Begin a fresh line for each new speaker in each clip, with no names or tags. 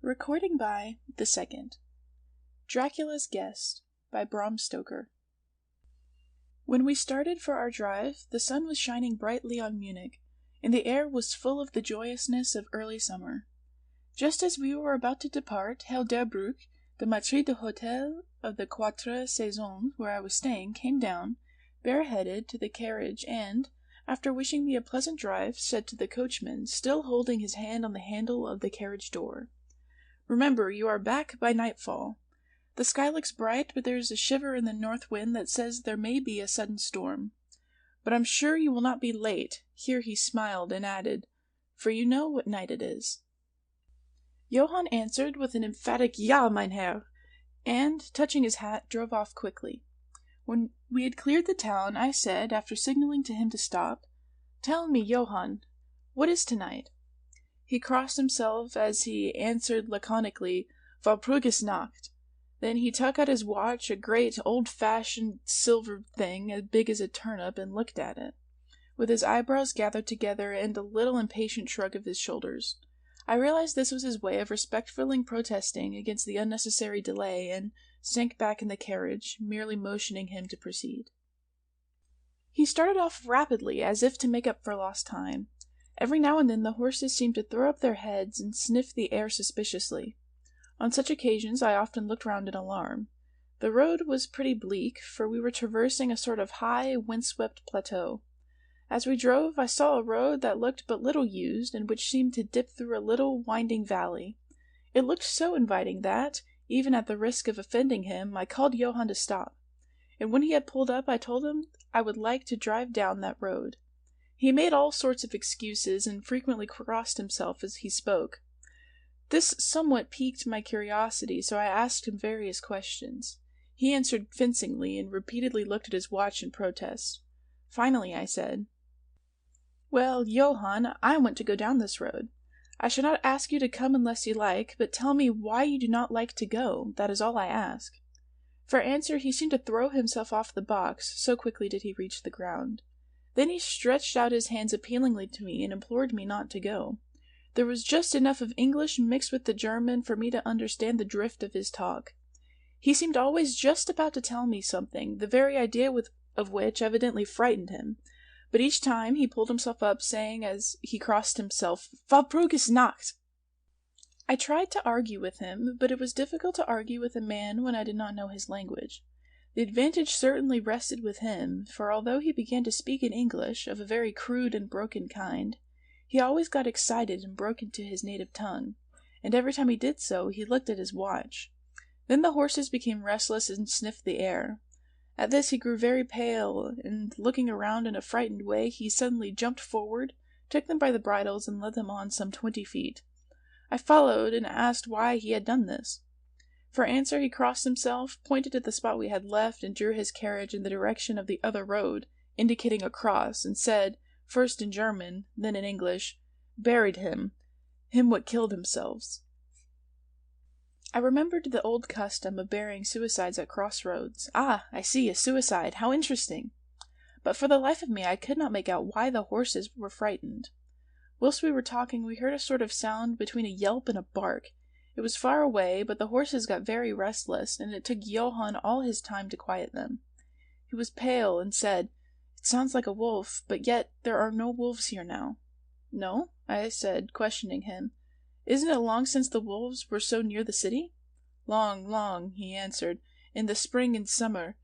Recording by the second. Dracula's Guest by Bram Stoker. When we started for our drive, the sun was shining brightly on Munich, and the air was full of the joyousness of early summer. Just as we were about to depart, Herr Derbruck, the maitre d'hotel of the Quatre Saisons where I was staying, came down, bareheaded, to the carriage and, after wishing me a pleasant drive, said to the coachman, still holding his hand on the handle of the carriage door, "Remember, you are back by nightfall. The sky looks bright, but there is a shiver in the north wind that says there may be a sudden storm. But I'm sure you will not be late," here he smiled and added, "for you know what night it is." Johann answered with an emphatic "Ja, mein Herr," and, touching his hat, drove off quickly. When we had cleared the town, I said, after signaling to him to stop, "Tell me, Johann, what is tonight?" He crossed himself as he answered laconically, "Walpurgisnacht." Then he took out his watch, a great, old-fashioned silver thing as big as a turnip, and looked at it, with his eyebrows gathered together and a little impatient shrug of his shoulders. I realized this was his way of respectfully protesting against the unnecessary delay, and sank back in the carriage, merely motioning him to proceed. He started off rapidly, as if to make up for lost time. Every now and then the horses seemed to throw up their heads and sniff the air suspiciously. On such occasions I often looked round in alarm. The road was pretty bleak, for we were traversing a sort of high, windswept plateau. As we drove, I saw a road that looked but little used, and which seemed to dip through a little winding valley. It looked so inviting that, even at the risk of offending him, I called Johann to stop, and when he had pulled up I told him I would like to drive down that road. He made all sorts of excuses, and frequently crossed himself as he spoke. This somewhat piqued my curiosity, so I asked him various questions. He answered fencingly, and repeatedly looked at his watch in protest. Finally I said, "Well, Johann, I want to go down this road. I shall not ask you to come unless you like, but tell me why you do not like to go, that is all I ask." For answer he seemed to throw himself off the box, so quickly did he reach the ground. Then he stretched out his hands appealingly to me and implored me not to go. There was just enough of English mixed with the German for me to understand the drift of his talk. He seemed always just about to tell me something, the very idea of which evidently frightened him, but each time he pulled himself up, saying as he crossed himself, "Walpurgisnacht." I tried to argue with him, but it was difficult to argue with a man when I did not know his language. The advantage certainly rested with him, for although he began to speak in English, of a very crude and broken kind, he always got excited and broke into his native tongue, and every time he did so, he looked at his watch. Then the horses became restless and sniffed the air. At this he grew very pale, and looking around in a frightened way, he suddenly jumped forward, took them by the bridles, and led them on some 20 feet. I followed, and asked why he had done this. For answer he crossed himself, pointed at the spot we had left, and drew his carriage in the direction of the other road, indicating a cross, and said, first in German, then in English, "Buried him what killed themselves." I remembered the old custom of burying suicides at crossroads. "Ah, I see, a suicide, how interesting!" But for the life of me I could not make out why the horses were frightened. Whilst we were talking we heard a sort of sound between a yelp and a bark. It was far away, but the horses got very restless, and it took Johann all his time to quiet them. He was pale, and said, "It sounds like a wolf, but yet there are no wolves here now." "No?" I said, questioning him. "Isn't it long since the wolves were so near the city?" "Long, long," he answered, "in the spring and summer,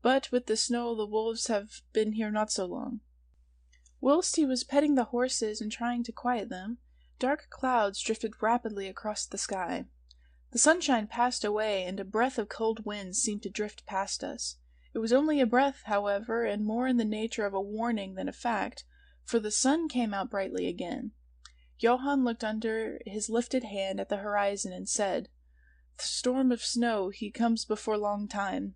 but with the snow the wolves have been here not so long." Whilst he was petting the horses and trying to quiet them, dark clouds drifted rapidly across the sky. The sunshine passed away, and a breath of cold wind seemed to drift past us. It was only a breath, however, and more in the nature of a warning than a fact, for the sun came out brightly again. Johann looked under his lifted hand at the horizon and said, "The storm of snow, he comes before long time."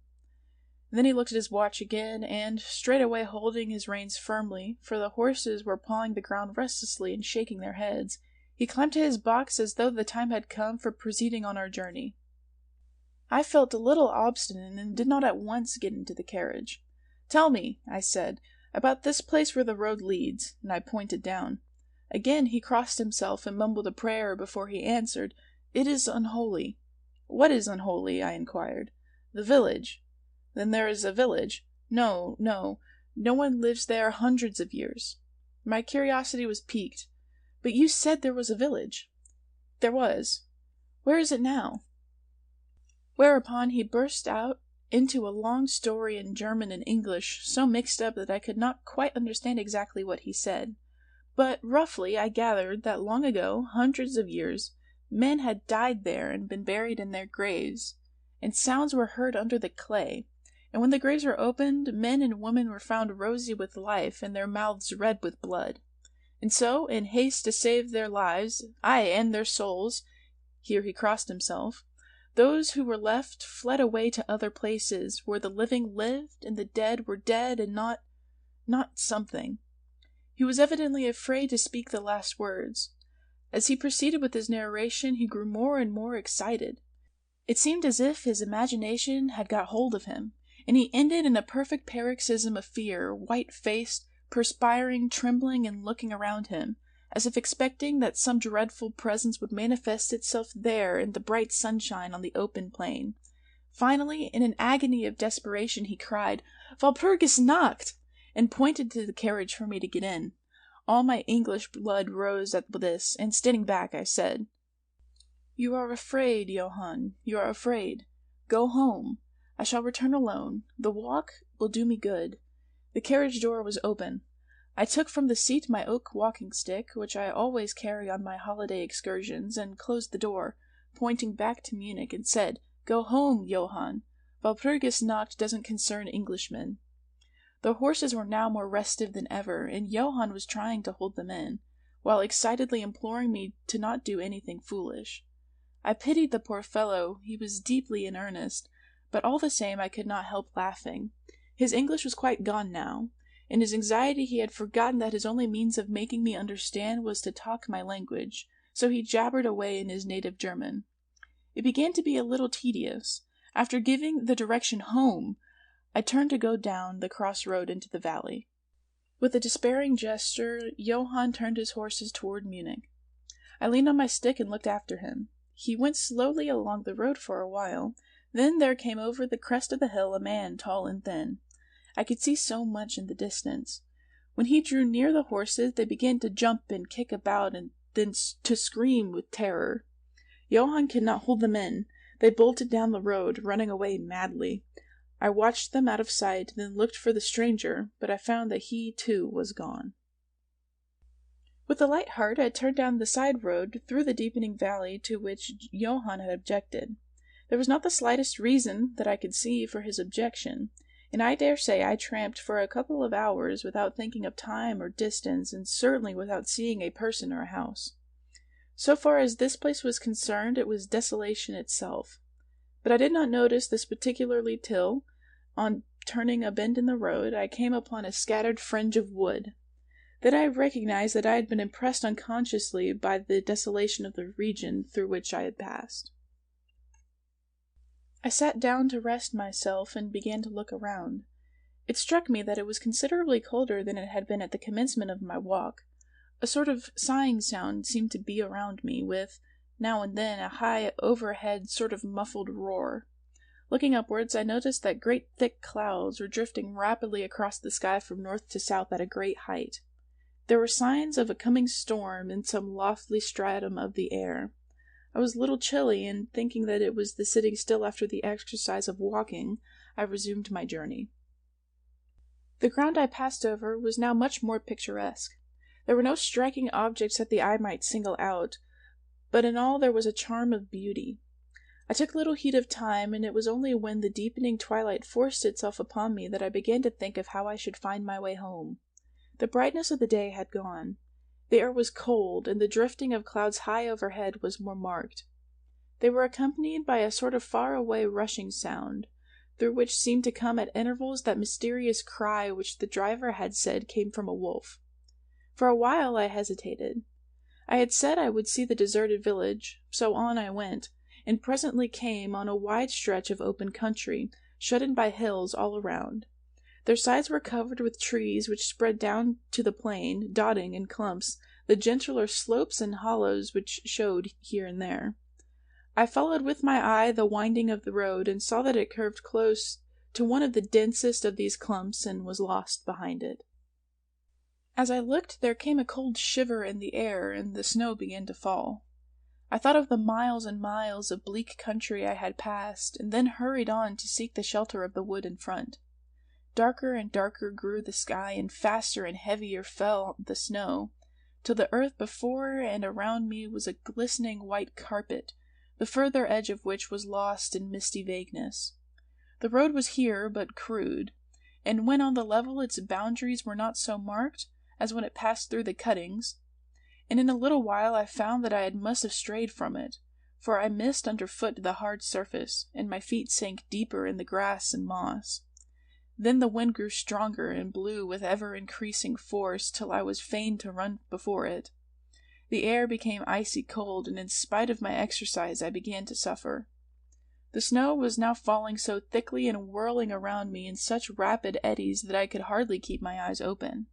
Then he looked at his watch again, and, straightway holding his reins firmly, for the horses were pawing the ground restlessly and shaking their heads, he climbed to his box as though the time had come for proceeding on our journey. I felt a little obstinate and did not at once get into the carriage. "Tell me," I said, "about this place where the road leads," and I pointed down. Again he crossed himself and mumbled a prayer before he answered, It is unholy." "What is unholy?" I inquired. "The village." "Then there is a village?" "No, no. No one lives there hundreds of years." My curiosity was piqued. "But you said there was a village." "There was." "Where is it now?" Whereupon he burst out into a long story in German and English, so mixed up that I could not quite understand exactly what he said. But roughly I gathered that long ago, hundreds of years, men had died there and been buried in their graves, and sounds were heard under the clay, and when the graves were opened, men and women were found rosy with life and their mouths red with blood. And so, in haste to save their lives, aye, and their souls, here he crossed himself, those who were left fled away to other places, where the living lived and the dead were dead, and not something. He was evidently afraid to speak the last words. As he proceeded with his narration, he grew more and more excited. It seemed as if his imagination had got hold of him, and he ended in a perfect paroxysm of fear, white-faced, perspiring, trembling, and looking around him, as if expecting that some dreadful presence would manifest itself there in the bright sunshine on the open plain. Finally, in an agony of desperation, he cried, "Walpurgis Nacht!" and pointed to the carriage for me to get in. All my English blood rose at this, and standing back, I said, "You are afraid, Johann, you are afraid. Go home. I shall return alone. The walk will do me good." The carriage door was open. I took from the seat my oak walking stick, which I always carry on my holiday excursions, and closed the door, pointing back to Munich, and said, "Go home, Johann. Walpurgis Nacht doesn't concern Englishmen." The horses were now more restive than ever, and Johann was trying to hold them in, while excitedly imploring me to not do anything foolish. I pitied the poor fellow, he was deeply in earnest, but all the same I could not help laughing. His English was quite gone now. In his anxiety he had forgotten that his only means of making me understand was to talk my language, so he jabbered away in his native German. It began to be a little tedious. After giving the direction home, I turned to go down the cross road into the valley. With a despairing gesture, Johann turned his horses toward Munich. I leaned on my stick and looked after him. He went slowly along the road for a while. Then there came over the crest of the hill a man tall and thin. I could see so much in the distance. When he drew near the horses, they began to jump and kick about and then to scream with terror. Johann could not hold them in. They bolted down the road, running away madly. I watched them out of sight, then looked for the stranger, but I found that he, too, was gone. With a light heart, I turned down the side road through the deepening valley to which Johann had objected. There was not the slightest reason that I could see for his objection, and I dare say I tramped for a couple of hours without thinking of time or distance, and certainly without seeing a person or a house. So far as this place was concerned, it was desolation itself. But I did not notice this particularly till, on turning a bend in the road, I came upon a scattered fringe of wood. Then I recognized that I had been impressed unconsciously by the desolation of the region through which I had passed. I sat down to rest myself and began to look around. It struck me that it was considerably colder than it had been at the commencement of my walk. A sort of sighing sound seemed to be around me, with, now and then, a high overhead sort of muffled roar. Looking upwards, I noticed that great thick clouds were drifting rapidly across the sky from north to south at a great height. There were signs of a coming storm in some lofty stratum of the air. I was a little chilly, and thinking that it was the sitting still after the exercise of walking, I resumed my journey. The ground I passed over was now much more picturesque. There were no striking objects that the eye might single out, but in all there was a charm of beauty. I took little heed of time, and it was only when the deepening twilight forced itself upon me that I began to think of how I should find my way home. The brightness of the day had gone. The air was cold, and the drifting of clouds high overhead was more marked. They were accompanied by a sort of far-away rushing sound, through which seemed to come at intervals that mysterious cry which the driver had said came from a wolf. For a while I hesitated. I had said I would see the deserted village, so on I went, and presently came on a wide stretch of open country, shut in by hills all around. Their sides were covered with trees which spread down to the plain, dotting in clumps the gentler slopes and hollows which showed here and there. I followed with my eye the winding of the road and saw that it curved close to one of the densest of these clumps and was lost behind it. As I looked, there came a cold shiver in the air and the snow began to fall. I thought of the miles and miles of bleak country I had passed, and then hurried on to seek the shelter of the wood in front. Darker and darker grew the sky, and faster and heavier fell the snow, till the earth before and around me was a glistening white carpet, the further edge of which was lost in misty vagueness. The road was here but crude, and when on the level its boundaries were not so marked as when it passed through the cuttings, and in a little while I found that I must have strayed from it, for I missed underfoot the hard surface, and my feet sank deeper in the grass and moss. Then the wind grew stronger and blew with ever-increasing force till I was fain to run before it. The air became icy cold, and in spite of my exercise I began to suffer. The snow was now falling so thickly and whirling around me in such rapid eddies that I could hardly keep my eyes open.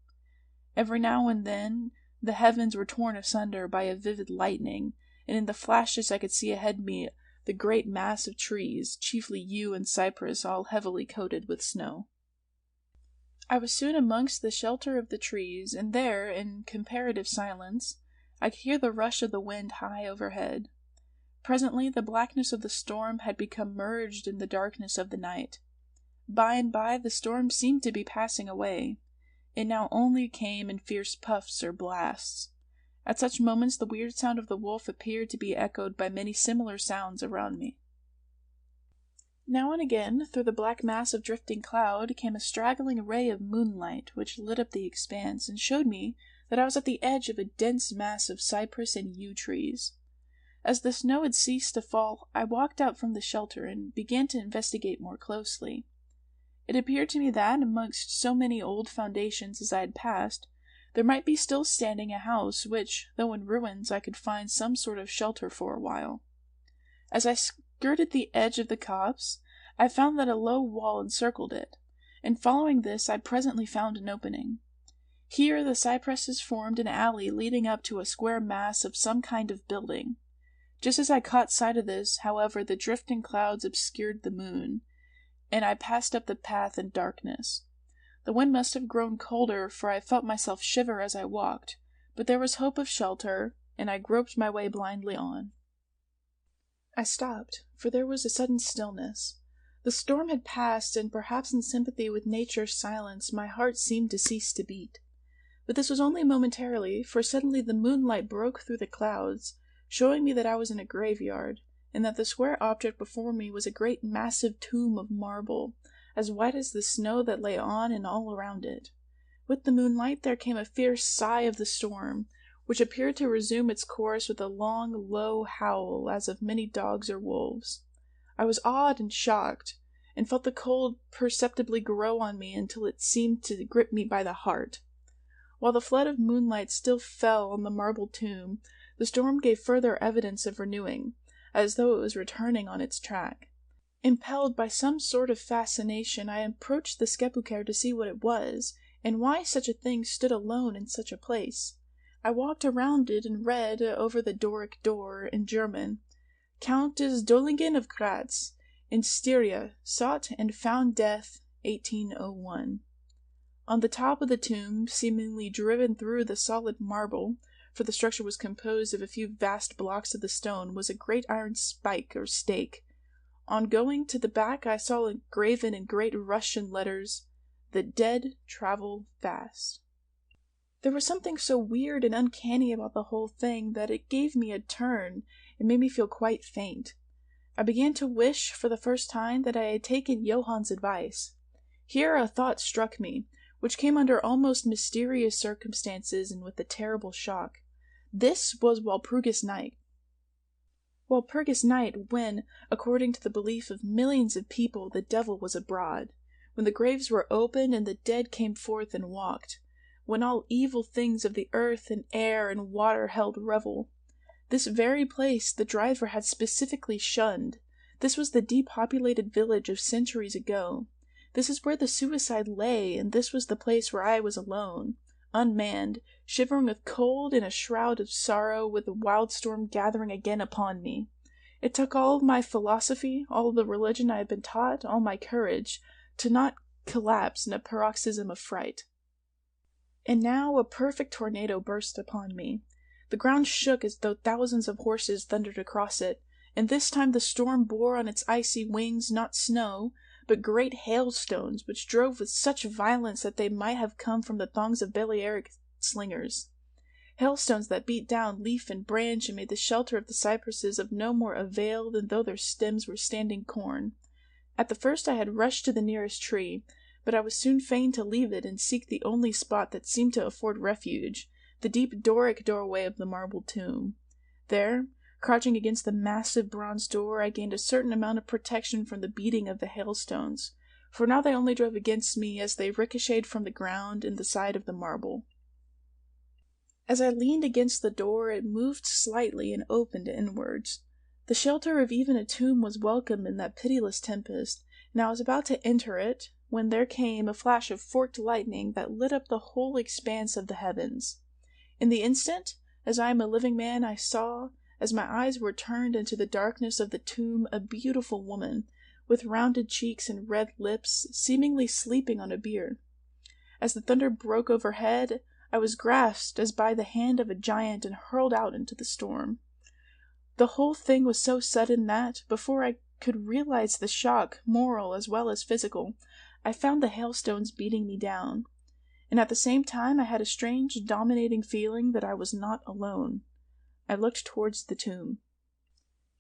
Every now and then the heavens were torn asunder by a vivid lightning, and in the flashes I could see ahead me the great mass of trees, chiefly yew and cypress, all heavily coated with snow. I was soon amongst the shelter of the trees, and there, in comparative silence, I could hear the rush of the wind high overhead. Presently the blackness of the storm had become merged in the darkness of the night. By and by the storm seemed to be passing away. It now only came in fierce puffs or blasts. At such moments the weird sound of the wolf appeared to be echoed by many similar sounds around me. Now and again, through the black mass of drifting cloud, came a straggling ray of moonlight, which lit up the expanse, and showed me that I was at the edge of a dense mass of cypress and yew trees. As the snow had ceased to fall, I walked out from the shelter and began to investigate more closely. It appeared to me that, amongst so many old foundations as I had passed, there might be still standing a house which, though in ruins, I could find some sort of shelter for a while. As I skirted the edge of the copse, I found that a low wall encircled it, and following this I presently found an opening. Here the cypresses formed an alley leading up to a square mass of some kind of building. Just as I caught sight of this, however, the drifting clouds obscured the moon, and I passed up the path in darkness. The wind must have grown colder, for I felt myself shiver as I walked, but there was hope of shelter, and I groped my way blindly on. I stopped, for there was a sudden stillness. The storm had passed, and perhaps in sympathy with nature's silence my heart seemed to cease to beat. But this was only momentarily, for suddenly the moonlight broke through the clouds, showing me that I was in a graveyard, and that the square object before me was a great massive tomb of marble, as white as the snow that lay on and all around it. With the moonlight there came a fierce sigh of the storm, which appeared to resume its course with a long, low howl, as of many dogs or wolves. I was awed and shocked, and felt the cold perceptibly grow on me until it seemed to grip me by the heart. While the flood of moonlight still fell on the marble tomb, the storm gave further evidence of renewing, as though it was returning on its track. Impelled by some sort of fascination, I approached the sepulchre to see what it was, and why such a thing stood alone in such a place. I walked around it and read, over the Doric door, in German, Countess Dollingen of Graz, in Styria, sought and found death, 1801. On the top of the tomb, seemingly driven through the solid marble, for the structure was composed of a few vast blocks of the stone, was a great iron spike or stake. On going to the back I saw engraven in great Russian letters, "The dead travel fast." There was something so weird and uncanny about the whole thing that it gave me a turn and made me feel quite faint. I began to wish, for the first time, that I had taken Johann's advice. Here a thought struck me, which came under almost mysterious circumstances and with a terrible shock. This was Walpurgis Night. Walpurgis Night, when, according to the belief of millions of people, the devil was abroad, when the graves were opened and the dead came forth and walked, when all evil things of the earth and air and water held revel. This very place the driver had specifically shunned. This was the depopulated village of centuries ago. This is where the suicide lay, and this was the place where I was alone, unmanned, shivering with cold in a shroud of sorrow, with the wild storm gathering again upon me. It took all of my philosophy, all of the religion I had been taught, all my courage, to not collapse in a paroxysm of fright. And now a perfect tornado burst upon me. The ground shook as though thousands of horses thundered across it, and this time the storm bore on its icy wings not snow, but great hailstones, which drove with such violence that they might have come from the thongs of Balearic slingers. Hailstones that beat down leaf and branch and made the shelter of the cypresses of no more avail than though their stems were standing corn. At the first I had rushed to the nearest tree, but I was soon fain to leave it and seek the only spot that seemed to afford refuge, the deep Doric doorway of the marble tomb. There, crouching against the massive bronze door, I gained a certain amount of protection from the beating of the hailstones, for now they only drove against me as they ricocheted from the ground and the side of the marble. As I leaned against the door, it moved slightly and opened inwards. The shelter of even a tomb was welcome in that pitiless tempest, and I was about to enter it, when there came a flash of forked lightning that lit up the whole expanse of the heavens. In the instant, as I am a living man, I saw, as my eyes were turned into the darkness of the tomb, a beautiful woman, with rounded cheeks and red lips, seemingly sleeping on a bier. As the thunder broke overhead, I was grasped as by the hand of a giant and hurled out into the storm. The whole thing was so sudden that, before I could realize the shock, moral as well as physical, I found the hailstones beating me down. And at the same time I had a strange, dominating feeling that I was not alone. I looked towards the tomb.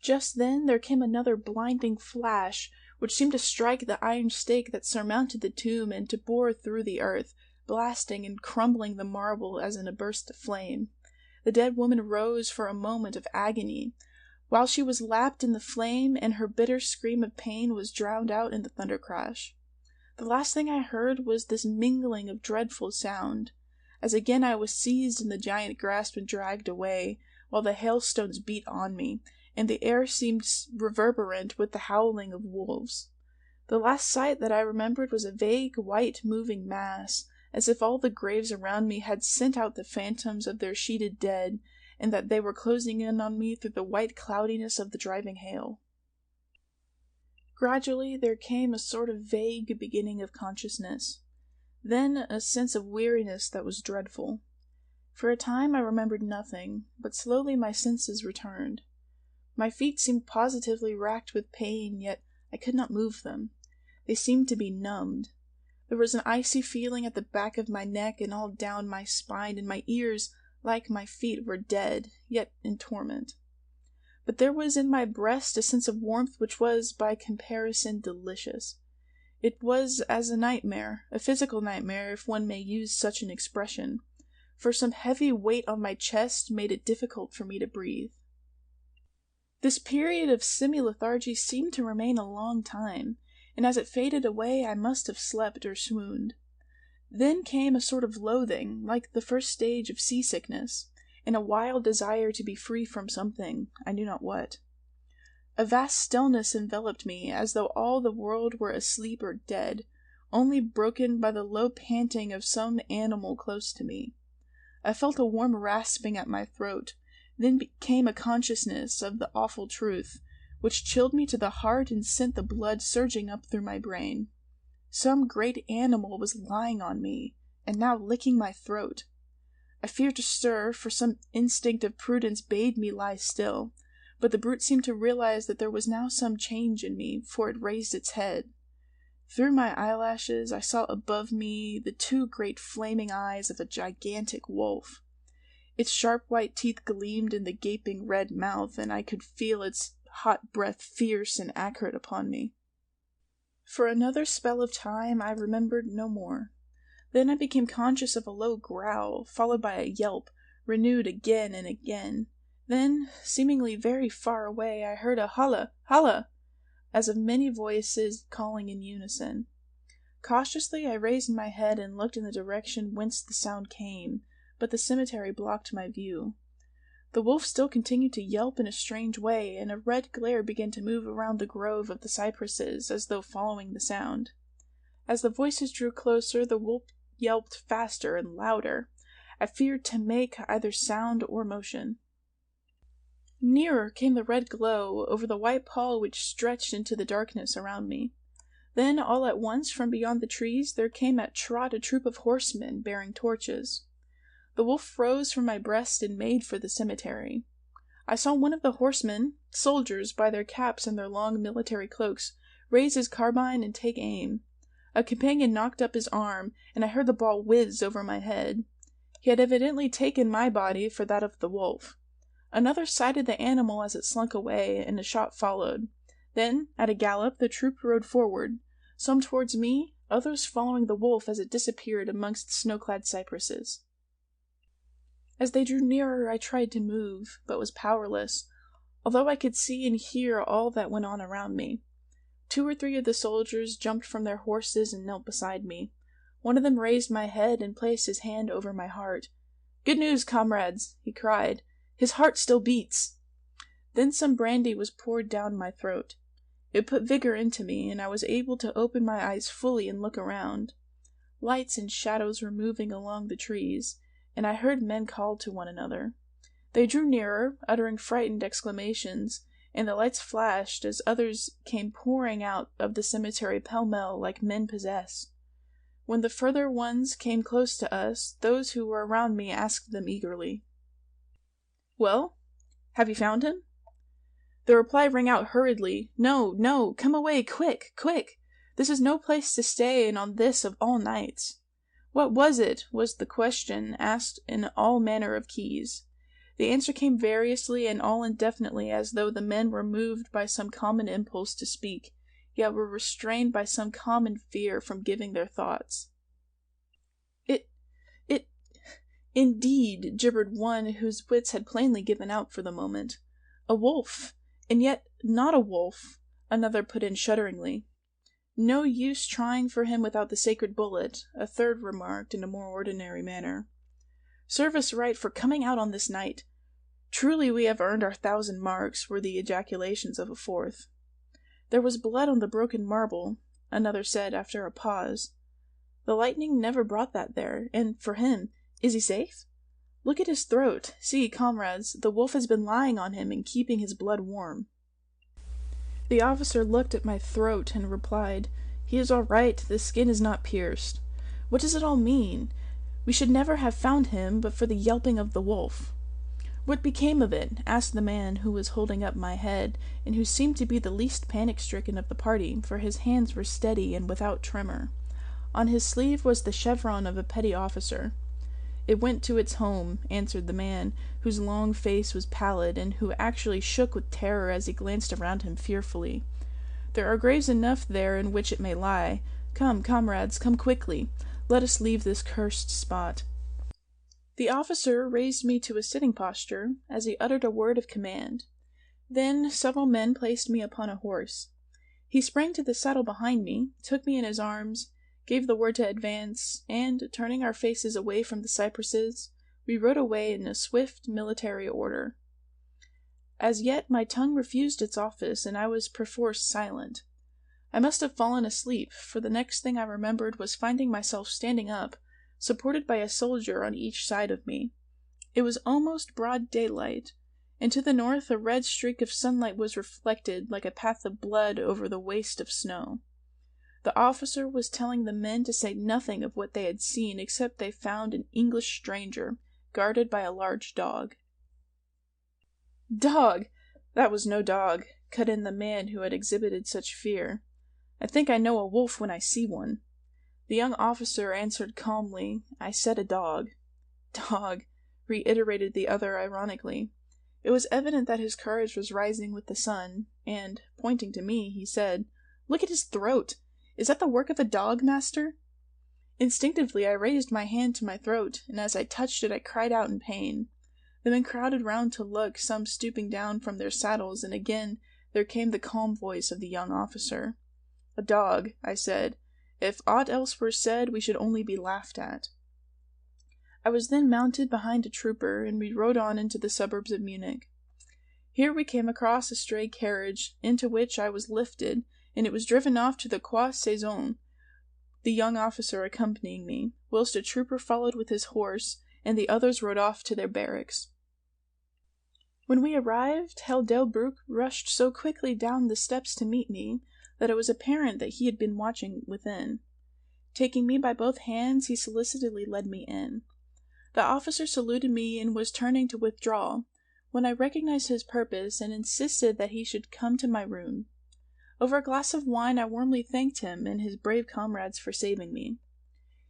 Just then there came another blinding flash, which seemed to strike the iron stake that surmounted the tomb and to bore through the earth, blasting and crumbling the marble as in a burst of flame. The dead woman rose for a moment of agony, while she was lapped in the flame, and her bitter scream of pain was drowned out in the thunder crash. The last thing I heard was this mingling of dreadful sound, as again I was seized in the giant grasp and dragged away, while the hailstones beat on me, and the air seemed reverberant with the howling of wolves. The last sight that I remembered was a vague, white, moving mass, as if all the graves around me had sent out the phantoms of their sheeted dead, and that they were closing in on me through the white cloudiness of the driving hail. Gradually there came a sort of vague beginning of consciousness, then a sense of weariness that was dreadful. For a time I remembered nothing, but slowly my senses returned. My feet seemed positively racked with pain, yet I could not move them. They seemed to be numbed. There was an icy feeling at the back of my neck and all down my spine, and my ears, like my feet, were dead, yet in torment. But there was in my breast a sense of warmth which was, by comparison, delicious. It was as a nightmare, a physical nightmare, if one may use such an expression, for some heavy weight on my chest made it difficult for me to breathe. This period of semi-lethargy seemed to remain a long time, and as it faded away I must have slept or swooned. Then came a sort of loathing, like the first stage of seasickness, and a wild desire to be free from something, I knew not what. A vast stillness enveloped me, as though all the world were asleep or dead, only broken by the low panting of some animal close to me. I felt a warm rasping at my throat, then came a consciousness of the awful truth, which chilled me to the heart and sent the blood surging up through my brain. Some great animal was lying on me, and now licking my throat. I feared to stir, for some instinct of prudence bade me lie still, but the brute seemed to realize that there was now some change in me, for it raised its head. Through my eyelashes I saw above me the two great flaming eyes of a gigantic wolf. Its sharp white teeth gleamed in the gaping red mouth, and I could feel its hot breath fierce and acrid upon me. For another spell of time I remembered no more. Then I became conscious of a low growl, followed by a yelp, renewed again and again. Then, seemingly very far away, I heard a holla, holla, as of many voices calling in unison. Cautiously I raised my head and looked in the direction whence the sound came, but the cemetery blocked my view. The wolf still continued to yelp in a strange way, and a red glare began to move around the grove of the cypresses, as though following the sound. As the voices drew closer, the wolf yelped faster and louder. I feared to make either sound or motion. Nearer came the red glow over the white pall which stretched into the darkness around me. Then, all at once, from beyond the trees, there came at trot a troop of horsemen bearing torches. The wolf rose from my breast and made for the cemetery. I saw one of the horsemen, soldiers by their caps and their long military cloaks, raise his carbine and take aim. A companion knocked up his arm, and I heard the ball whiz over my head. He had evidently taken my body for that of the wolf. Another sighted the animal as it slunk away, and a shot followed. Then, at a gallop, the troop rode forward, some towards me, others following the wolf as it disappeared amongst the snow-clad cypresses. As they drew nearer, I tried to move, but was powerless, although I could see and hear all that went on around me. 2 or 3 of the soldiers jumped from their horses and knelt beside me. One of them raised my head and placed his hand over my heart. "Good news, comrades," he cried. "His heart still beats." Then some brandy was poured down my throat. It put vigor into me, and I was able to open my eyes fully and look around. Lights and shadows were moving along the trees, and I heard men call to one another. They drew nearer, uttering frightened exclamations, and the lights flashed as others came pouring out of the cemetery pell-mell like men possessed. When the further ones came close to us, those who were around me asked them eagerly, "Well, have you found him?" The reply rang out hurriedly, "No, no, come away, quick, quick! This is no place to stay, and on this of all nights." "What was it?" was the question, asked in all manner of keys. The answer came variously and all indefinitely, as though the men were moved by some common impulse to speak, yet were restrained by some common fear from giving their thoughts. It, indeed," gibbered one whose wits had plainly given out for the moment. "A wolf, and yet not a wolf," another put in shudderingly. "No use trying for him without the sacred bullet," a third remarked in a more ordinary manner. "Serve us right for coming out on this night. Truly we have earned our 1,000 marks," were the ejaculations of a fourth. "There was blood on the broken marble," another said after a pause. "The lightning never brought that there, and for him, is he safe? Look at his throat. See, comrades, the wolf has been lying on him and keeping his blood warm." The officer looked at my throat and replied, "He is all right, the skin is not pierced. What does it all mean? We should never have found him but for the yelping of the wolf." "What became of it?" asked the man who was holding up my head, and who seemed to be the least panic-stricken of the party, for his hands were steady and without tremor. On his sleeve was the chevron of a petty officer. "It went to its home," answered the man, whose long face was pallid, and who actually shook with terror as he glanced around him fearfully. "There are graves enough there in which it may lie. Come, comrades, come quickly. Let us leave this cursed spot." The officer raised me to a sitting posture as he uttered a word of command. Then several men placed me upon a horse. He sprang to the saddle behind me, took me in his arms, gave the word to advance, and, turning our faces away from the cypresses, we rode away in a swift military order. As yet my tongue refused its office, and I was perforce silent. I must have fallen asleep, for the next thing I remembered was finding myself standing up, supported by a soldier on each side of me. It was almost broad daylight, and to the north a red streak of sunlight was reflected like a path of blood over the waste of snow. The officer was telling the men to say nothing of what they had seen except they found an English stranger, guarded by a large dog. "Dog! That was no dog," cut in the man who had exhibited such fear. "I think I know a wolf when I see one." The young officer answered calmly, "I said a dog." "Dog," reiterated the other ironically. It was evident that his courage was rising with the sun, and, pointing to me, he said, "Look at his throat! Is that the work of a dog, master?" Instinctively I raised my hand to my throat, and as I touched it I cried out in pain. The men crowded round to look, some stooping down from their saddles, and again there came the calm voice of the young officer. "A dog," I said. "If aught else were said, we should only be laughed at." I was then mounted behind a trooper, and we rode on into the suburbs of Munich. Here we came across a stray carriage, into which I was lifted, and it was driven off to the Croix Saison, the young officer accompanying me, whilst a trooper followed with his horse, and the others rode off to their barracks. When we arrived, Herr Delbruck rushed so quickly down the steps to meet me that it was apparent that he had been watching within. Taking me by both hands, he solicitously led me in. The officer saluted me and was turning to withdraw, when I recognized his purpose and insisted that he should come to my room. Over a glass of wine I warmly thanked him and his brave comrades for saving me.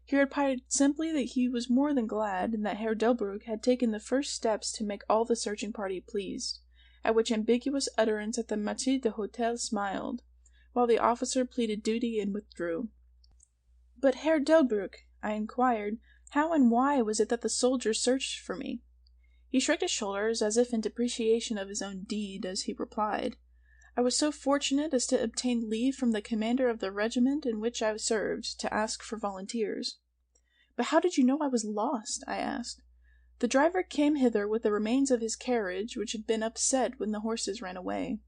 He replied simply that he was more than glad, and that Herr Delbruck had taken the first steps to make all the searching party pleased, at which ambiguous utterance at the maitre d'hotel smiled, while the officer pleaded duty and withdrew. "But Herr Delbruck," I inquired, "how and why was it that the soldiers searched for me?" He shrugged his shoulders as if in depreciation of his own deed, as he replied, "I was so fortunate as to obtain leave from the commander of the regiment in which I served to ask for volunteers." "But how did you know I was lost?" I asked. "The driver came hither with the remains of his carriage, which had been upset when the horses ran away."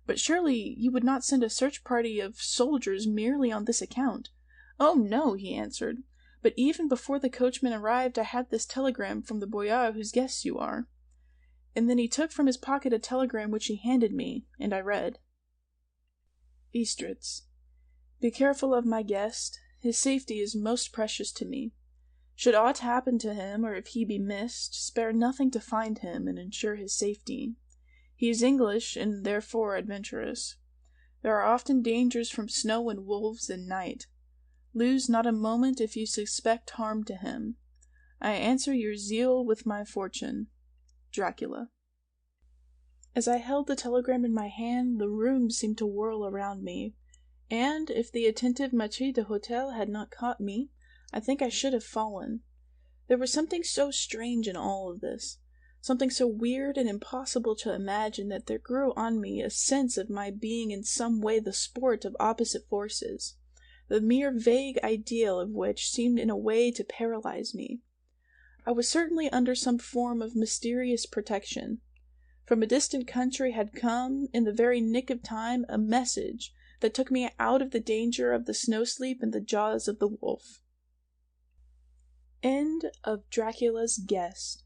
"But surely you would not send a search party of soldiers merely on this account?" "Oh, no," he answered. "But even before the coachman arrived I had this telegram from the boyar whose guest you are." And then he took from his pocket a telegram which he handed me, and I read: Bistritz. Be careful of my guest. His safety is most precious to me. Should aught happen to him, or if he be missed, spare nothing to find him and ensure his safety. He is English, and therefore adventurous. There are often dangers from snow and wolves and night. Lose not a moment if you suspect harm to him. I answer your zeal with my fortune. Dracula. As I held the telegram in my hand, the room seemed to whirl around me, and if the attentive maitre d'hotel had not caught me, I think I should have fallen. There was something so strange in all of this, something so weird and impossible to imagine, that there grew on me a sense of my being in some way the sport of opposite forces, the mere vague ideal of which seemed in a way to paralyze me. I was certainly under some form of mysterious protection. From a distant country had come, in the very nick of time, a message that took me out of the danger of the snow-sleep and the jaws of the wolf. End of Dracula's Guest